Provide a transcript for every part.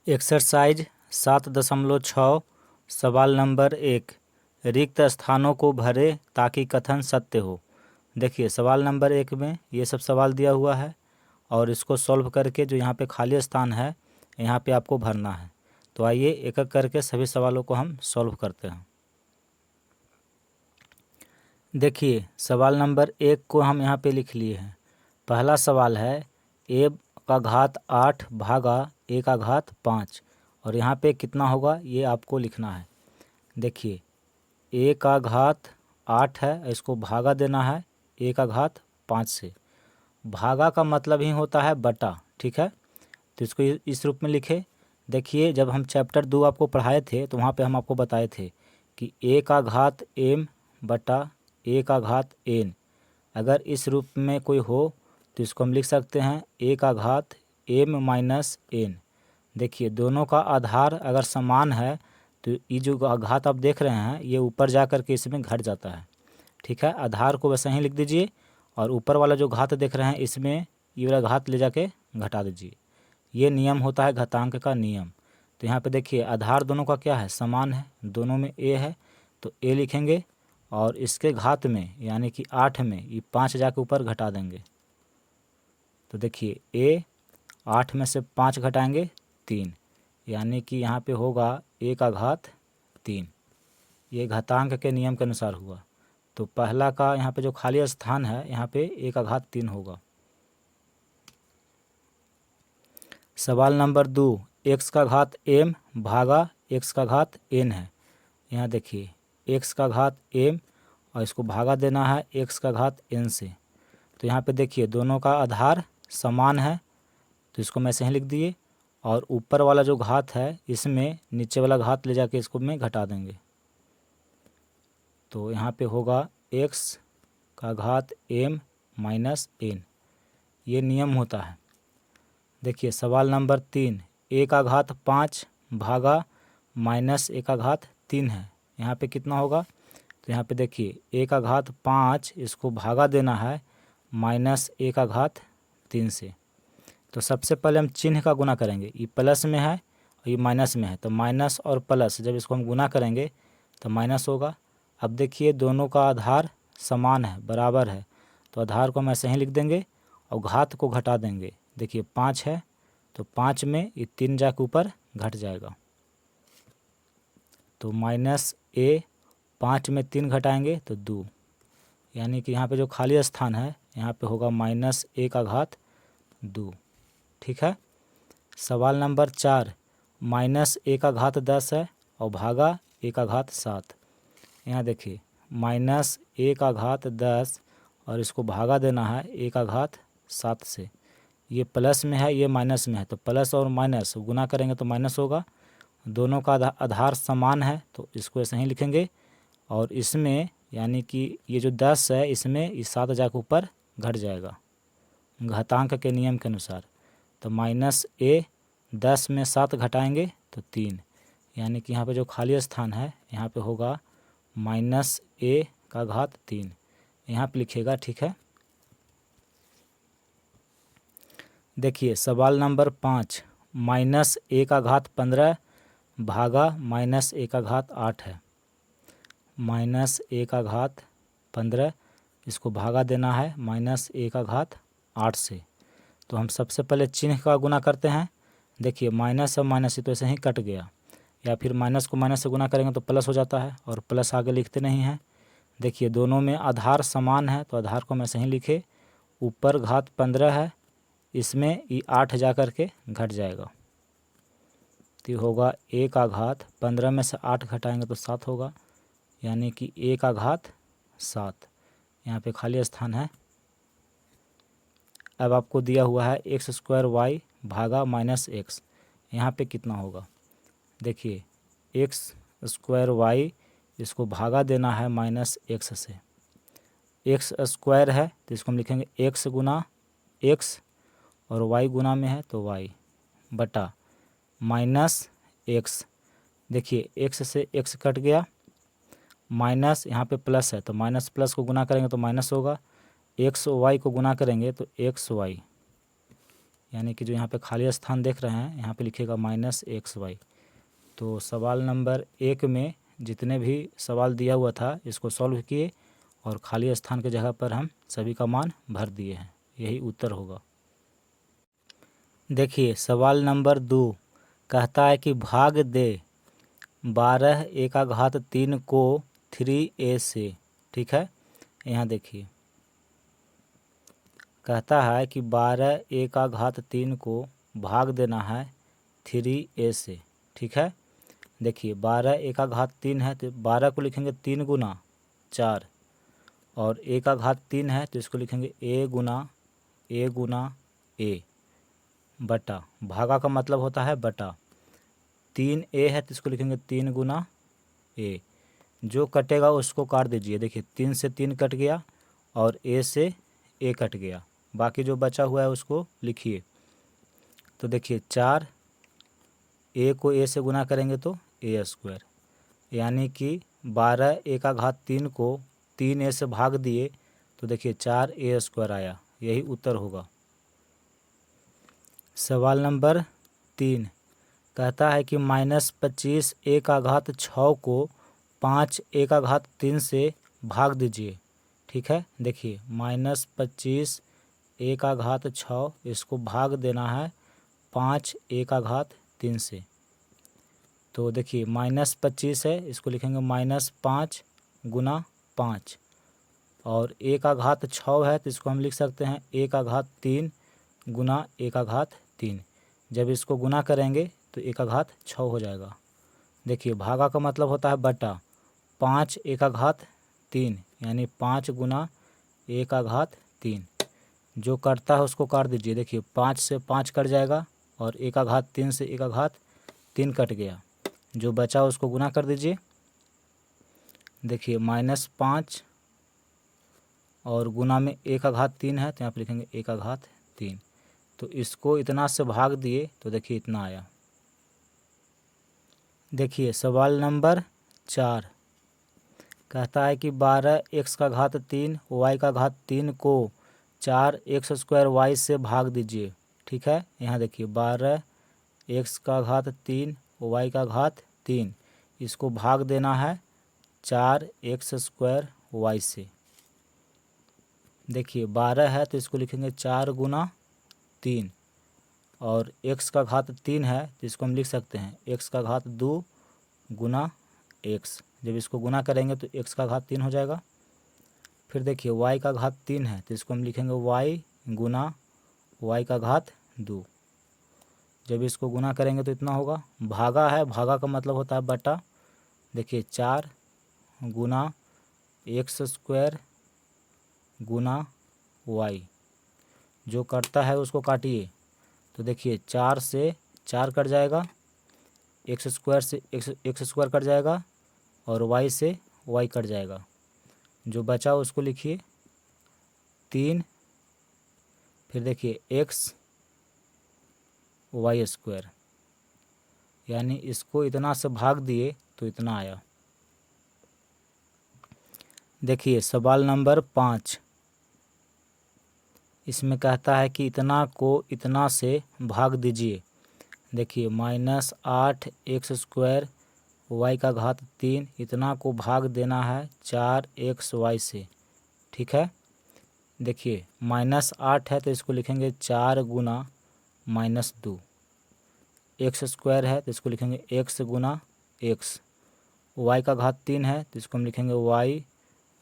Exercise 7.6 सवाल number 1। रिक्त स्थानों को भरे ताकि कथन सत्य हो। देखिए सवाल नंबर 1 में ये सब सवाल दिया हुआ है और इसको सॉल्व करके जो यहाँ पे खाली स्थान है यहाँ पे आपको भरना है। तो आइए एक एक करके सभी सवालों को हम सॉल्व करते हैं। देखिए सवाल नंबर 1 को हम यहाँ पे लिख लिए हैं। पहला सवाल है a का घात 8 भागा a का घात 5 और यहाँ पे कितना होगा ये आपको लिखना है। देखिए a का घात 8 है, इसको भागा देना है a का घात 5 से। भागा का मतलब ही होता है बटा, ठीक है। तो इसको इस रूप में लिखे। देखिए जब हम चैप्टर 2 आपको पढ़ाए थे तो वहाँ पे हम आपको बताए थे कि a का घात m बटा a का घात n। अगर इस रूप में कोई हो तो इसको हम लिख सकते हैं a का घात m माइनस n। देखिए दोनों का आधार अगर समान है तो ये जो घात आप देख रहे हैं ये ऊपर जा कर के इसमें घट जाता है, ठीक है। आधार को वैसे ही लिख दीजिए और ऊपर वाला जो घात देख रहे हैं इसमें ये वाला घात ले जाके घटा दीजिए। ये नियम होता है घातांक का नियम। तो यहाँ पे देखिए आधार दोनों का क्या है, समान है, दोनों में a है तो a लिखेंगे और इसके घात में यानी कि 8 में ये 5 जाके ऊपर घटा देंगे। तो देखिए a 8 में से 5 घटाएंगे 3, यानी कि यहाँ पे होगा a का घात 3। ये घातांक के नियम के अनुसार हुआ। तो पहला का यहाँ पे जो खाली स्थान है यहाँ पे a का घात 3 होगा। सवाल नंबर 2 x का घात m भागा x का घात n है। यहाँ देखिए x का घात m और इसको भागा देना है x का घात n से। तो यहाँ पे देखिए दोनों का आधार समान है तो इसको मैं ऐसे ही लिख दिए और ऊपर वाला जो घात है इसमें नीचे वाला घात ले जाके इसको में घटा देंगे। तो यहाँ पे होगा x का घात m माइनस n। ये नियम होता है। देखिए सवाल नंबर 3 a का घात 5 भागा माइनस a का घात 3 है। यहाँ पे कितना होगा तो यहाँ पे देखिए a का घात 5 इसको भागा देना है माइनस a का घात 3 से। तो सबसे पहले हम चिन्ह का गुना करेंगे। ये प्लस में है और ये माइनस में है तो माइनस और प्लस जब इसको हम गुना करेंगे तो माइनस होगा। अब देखिए दोनों का आधार समान है, बराबर है, तो आधार को हम ऐसे ही लिख देंगे और घात को घटा देंगे। देखिए 5 है तो 5 में ये 3 जाके ऊपर घट जाएगा। तो माइनस a 5 में 3 घटाएंगे तो 2, यानी कि यहाँ पे जो खाली स्थान है यहाँ पे होगा माइनस a का घात 2, ठीक है। सवाल नंबर 4 माइनस a का घात 10 है और भागा a का घात 7। यहाँ देखिए माइनस a का घात 10 और इसको भागा देना है a का घात 7 से। ये प्लस में है ये माइनस में है तो प्लस और माइनस गुना करेंगे तो माइनस होगा। दोनों का आधार समान है तो इसको ऐसे ही लिखेंगे और इसमें यानी कि ये जो 10 है इसमें ये 7 जाके ऊपर घट जाएगा घातांक के नियम के अनुसार। तो माइनस a 10 में 7 घटाएंगे तो 3, यानी कि यहाँ पे जो खाली स्थान है यहाँ पे होगा माइनस a का घात 3। यहाँ पे लिखिएगा, ठीक है। देखिए सवाल नंबर 5 माइनस a का घात 15 भागा माइनस a का घात 8 है। माइनस a का घात 15 इसको भागा देना है माइनस a का घात 8 से। तो हम सबसे पहले चिन्ह का गुना करते हैं। देखिए माइनस और माइनस तो ऐसे ही कट गया, या फिर माइनस को माइनस से गुना करेंगे तो प्लस हो जाता है और प्लस आगे लिखते नहीं हैं। देखिए दोनों में आधार समान है तो आधार को हम ऐसे ही लिखे। ऊपर घात 15 है, इसमें ये 8 जा कर के घट जाएगा तो होगा a का घात 15 में से 8 घटाएंगे तो 7 होगा, यानी कि a का घात 7। यहाँ पे खाली स्थान है। अब आपको दिया हुआ है एक्स स्क्वायर वाई भागा माइनस एक्स। यहाँ पे कितना होगा देखिए एक्स स्क्वायर वाई इसको भागा देना है माइनस एक्स से। एक्स स्क्वायर है तो इसको हम लिखेंगे एक्स गुना एक्स और वाई गुना में है तो वाई बटा माइनस एक्स। देखिए एक्स से एक्स कट गया, माइनस यहाँ पे प्लस है तो माइनस प्लस को गुना करेंगे तो माइनस होगा। एक्स वाई को गुना करेंगे तो एक्स वाई, यानी कि जो यहाँ पे खाली स्थान देख रहे हैं यहाँ पे लिखिएगा -xy। तो सवाल नंबर 1 में जितने भी सवाल दिया हुआ था इसको सॉल्व किए और खाली स्थान के जगह पर हम सभी का मान भर दिए हैं, यही उत्तर होगा। देखिए सवाल नंबर 2 कहता है कि भाग दे 12 एक घात 3 को 3a से। ठीक है, यहाँ देखिए कहता है कि 12 एक घात 3 को भाग देना है 3a से। ठीक है, देखिए 12 एक घात 3 है तो 12 को लिखेंगे 3 गुना 4 और एक घात 3 है तो इसको लिखेंगे a गुना a बटा, भागा का मतलब होता है बटा, 3a है तो इसको लिखेंगे 3 गुना a। जो कटेगा उसको काट दीजिए। देखिए 3 से 3 कट गया और a से a कट गया, बाकी जो बचा हुआ है उसको लिखिए। तो देखिए 4 a को a से गुना करेंगे तो a², यानी कि 12 एक घात 3 को 3a से भाग दिए तो देखिए 4a² आया, यही उत्तर होगा। सवाल नंबर 3 कहता है कि -25 एक घात 6 को 5 एक घात 3 से भाग दीजिए। ठीक है, देखिए -25 एक घात 6 इसको भाग देना है 5 एक घात 3 से। तो देखिए -25 है, इसको लिखेंगे -5 गुना 5 और एक घात 6 है तो इसको हम लिख सकते हैं एक घात 3 गुना एक घात 3। जब इसको गुना करेंगे तो एक घात 6 हो जाएगा। देखिए भागा का मतलब होता है बटा, 5 एक घात 3 यानी 5 गुना एक घात 3। जो कटता है उसको काट दीजिए। देखिए 5 से 5 कट जाएगा और एक घात 3 से एक घात 3 कट गया, जो बचा उसको गुना कर दीजिए। देखिए -5 और गुना में एक घात 3 है तो यहाँ पर लिखेंगे एक घात 3। तो इसको इतना से भाग दिए तो देखिए इतना आया। देखिए सवाल नंबर 4 कहता है कि 12 x का घात 3 y का घात 3 को 4 x² y से भाग दीजिए। ठीक है, यहाँ देखिए 12 x का घात 3 y का घात 3 इसको भाग देना है 4 x² y से। देखिए 12 है तो इसको लिखेंगे 4 गुना 3 और x का घात 3 है तो इसको हम लिख सकते हैं x का घात 2 गुना x। जब इसको गुना करेंगे तो x का घात 3 हो जाएगा। फिर देखिए y का घात 3 है तो इसको हम लिखेंगे y गुना y का घात 2। जब इसको गुना करेंगे तो इतना होगा। भागा है, भागा का मतलब होता है बटा। देखिए 4 गुना x² गुना y, जो कटता है उसको काटिए। तो देखिए 4 से 4 कट जाएगा, x² से x² कट जाएगा और y से y कट जाएगा, जो बचा उसको लिखिए 3। फिर देखिए x y², यानी इसको इतना से भाग दिए तो इतना आया। देखिए सवाल नंबर 5 इसमें कहता है कि इतना को इतना से भाग दीजिए। देखिए -8 x² y का घात 3 इतना को भाग देना है 4 xy से। ठीक है, देखिए -8 है तो इसको लिखेंगे 4 गुना -2। x² है तो इसको लिखेंगे x गुना x। y का घात 3 है तो इसको हम लिखेंगे y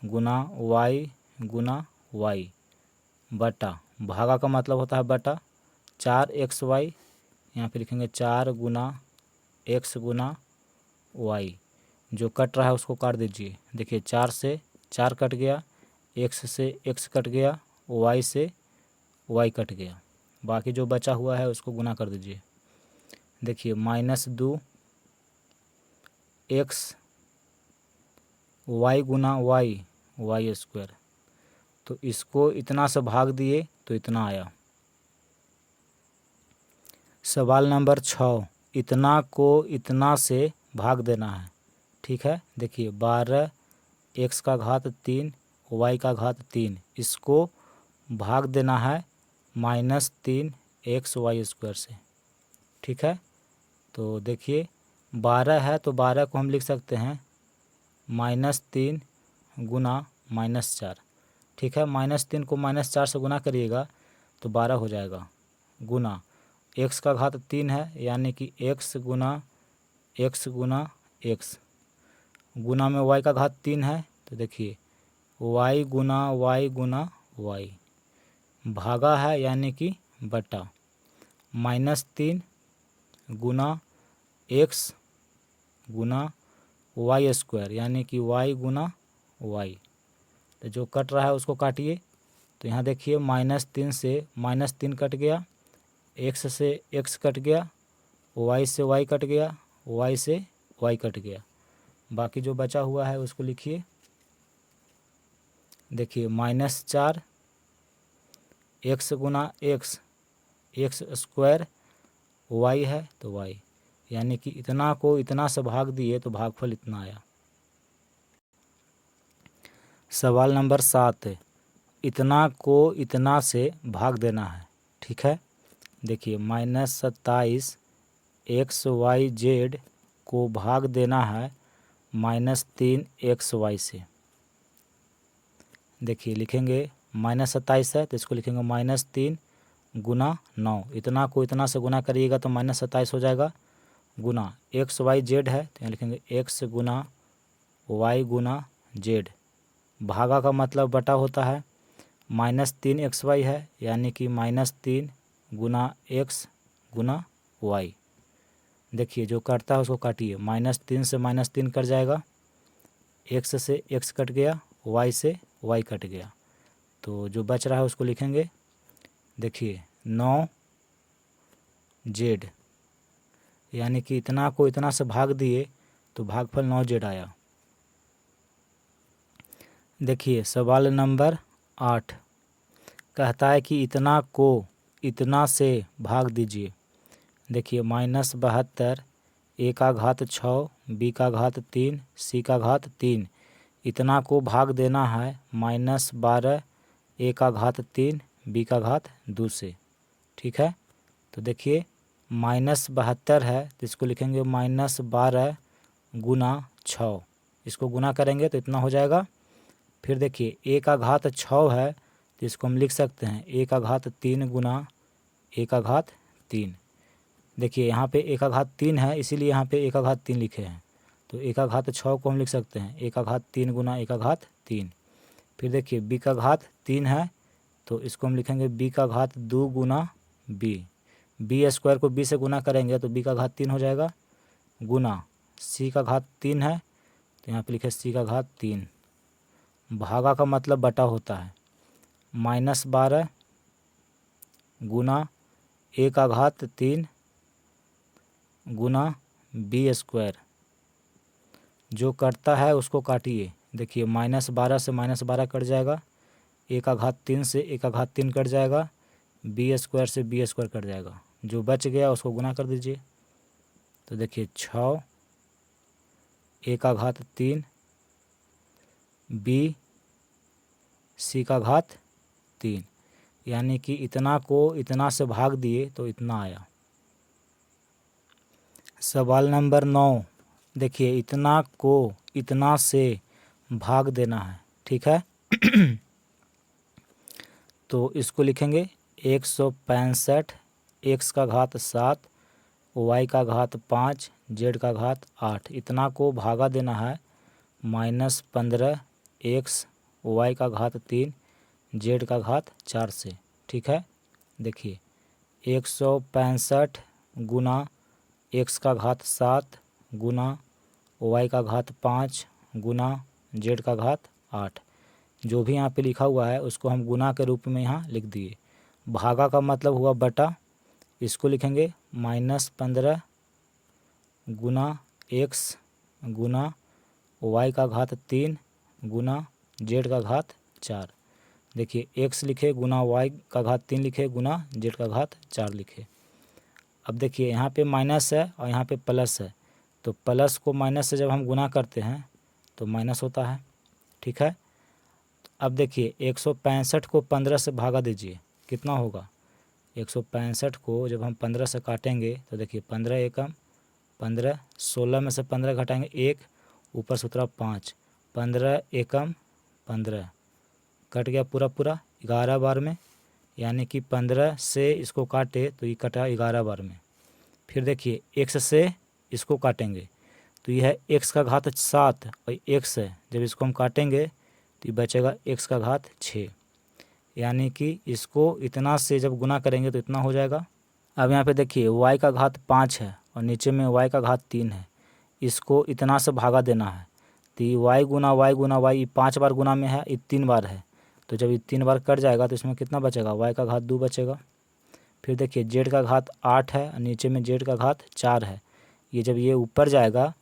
गुना y बटा, भागा का मतलब होता है बटा, 4 xy यहाँ पे लिखेंगे 4 गुना x गुना y। जो कट रहा है उसको काट दीजिए। देखिए 4 से 4 कट गया, x से x कट गया, y से y कट गया, बाकी जो बचा हुआ है उसको गुना कर दीजिए। देखिए -2 x y गुना y² तो इसको इतना से भाग दिए तो इतना आया। सवाल नंबर 6 इतना को इतना से भाग देना है। ठीक है, देखिए 12 x का घात 3 y का घात 3 इसको भाग देना है -3 एक्स वाई स्क्वायर से। ठीक है, तो देखिए 12 है तो 12 को हम लिख सकते हैं -3 गुना -4। ठीक है, -3 को -4 से गुना करिएगा तो 12 हो जाएगा, गुना एक्स का घात 3 है यानी कि एक्स गुना एक्स गुना एक्स, गुना में वाई का घात 3 है तो देखिए वाई गुना वाई, भागा है यानी कि बटा, -3 गुना एक्स गुना वाई स्क्वायर यानी कि वाई गुना वाई। तो जो कट रहा है उसको काटिए। तो यहाँ देखिए -3 से -3 कट गया, एक्स से एक्स कट गया, वाई से वाई कट गया, वाई से वाई कट गया। बाकी जो बचा हुआ है उसको लिखिए। देखिए -4 एक्स गुना एक्स, एक्स स्क्वायर वाई है तो वाई, यानी कि इतना को इतना से भाग दिए तो भागफल इतना आया। सवाल नंबर 7, इतना को इतना से भाग देना है। ठीक है, देखिए -27 एक्स वाई जेड को भाग देना है -3 एक्स वाई से। देखिए लिखेंगे -27 है तो इसको लिखेंगे -3 गुना 9, इतना को इतना से गुना करिएगा तो -27 हो जाएगा, गुना एक्स वाई जेड है तो यहाँ लिखेंगे एक्स गुना वाई गुना जेड, भागा का मतलब बटा होता है, -3 एक्स वाई है यानी कि -3 गुना एक्स गुना वाई। देखिए जो कटता है उसको काटिए, -3 से -3 कट जाएगा, एक्स से एक्स कट गया, वाई से वाई कट गया, तो जो बच रहा है उसको लिखेंगे। देखिए 9 जेड, यानी कि इतना को इतना से भाग दिए तो भागफल 9 जेड आया। देखिए सवाल नंबर 8 कहता है कि इतना को इतना से भाग दीजिए। देखिए -72 ए का घात 6 बी का घात 3 सी का घात 3, इतना को भाग देना है -12 ए का घात 3 बी का घात 2 से। ठीक है, तो देखिए -72 है तो इसको लिखेंगे -12 गुना 6, इसको गुना करेंगे तो इतना हो जाएगा। फिर देखिए ए का घात 6 है तो इसको हम लिख सकते हैं ए का घात 3 गुना ए का घात 3। देखिए यहाँ पे ए का घात 3 है इसीलिए यहाँ पे ए का घात 3 लिखे हैं, तो ए का घात 6 को हम लिख सकते हैं ए का घात 3 गुना ए का घात 3। फिर देखिए बी का घात 3 है तो इसको हम लिखेंगे बी का घात 2 गुना बी, बी स्क्वायर को बी से गुना करेंगे तो बी का घात 3 हो जाएगा, गुना सी का घात 3 है तो यहाँ पे लिखे सी का घात 3, भागा का मतलब बटा होता है, -12 गुना ए का घात 3 गुना बी स्क्वायर, जो कटता है उसको काटिए। देखिए -12 से -12 कट जाएगा, ए का घात 3 से ए का घात 3 कट जाएगा, बी स्क्वायर से बी स्क्वायर कट जाएगा, जो बच गया उसको गुना कर दीजिए। तो देखिए 6 ए का घात 3 बी सी का घात 3, यानी कि इतना को इतना से भाग दिए तो इतना आया। सवाल नंबर 9 देखिए इतना को इतना से भाग देना है। ठीक है तो इसको लिखेंगे 165 एक्स का घात 7 वाई का घात 5 जेड का घात 8, इतना को भागा देना है -15 एक्स वाई का घात 3 जेड का घात 4 से। ठीक है, देखिए 165 गुना एक्स का घात 7 गुना वाई का घात 5 गुना जेड का घात 8, जो भी यहाँ पे लिखा हुआ है उसको हम गुना के रूप में यहाँ लिख दिए। भागा का मतलब हुआ बटा, इसको लिखेंगे -15 गुना एक्स गुना वाई का घात 3 गुना जेड का घात 4। देखिए एक्स लिखे गुना वाई का घात 3 लिखे गुना जेड का घात 4 लिखे। अब देखिए यहाँ पे माइनस है और यहाँ पे प्लस है, तो प्लस को माइनस से जब हम गुना करते हैं तो माइनस होता है। ठीक है, अब देखिए 165 को 15 से भागा दीजिए, कितना होगा 165 को जब हम 15 से काटेंगे तो देखिए 15 एकम 15, 16 में से 15 घटाएंगे 1, ऊपर से उतरा 5, 15 एकम 15 कट गया पूरा पूरा 11 बार में, यानी कि 15 से इसको काटे तो ये कटा 11 बार में। फिर देखिए x से इसको काटेंगे तो यह है x का घात 7 और x है, जब इसको हम काटेंगे तो ये बचेगा x का घात 6, यानी कि इसको इतना से जब गुना करेंगे तो इतना हो जाएगा। अब यहाँ पे देखिए y का घात 5 है और नीचे में y का घात 3 है, इसको इतना से भागा देना है तो ये y गुना y ये 5 बार गुना में है, ये 3 बार है, तो जब ये 3 बार कट जाएगा तो इसमें कितना बचेगा, y का घात 2 बचेगा। फिर देखिए z का घात 8 है और नीचे में z का घात 4 है, ये जब ये ऊपर जाएगा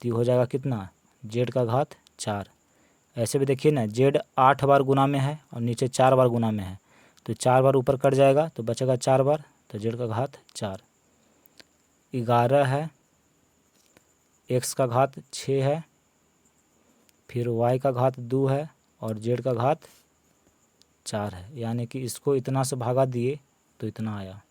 तो ये हो जाएगा कितना, z का घात 4। ऐसे भी देखिए ना z 8 बार गुना में है और नीचे 4 बार गुना में है, तो 4 बार ऊपर कट जाएगा तो बचेगा 4 बार, तो z का घात 4। 11 है, x का घात 6 है, फिर y का घात 2 है और z का घात 4 है, यानी कि इसको इतना से भागा दिए तो इतना आया।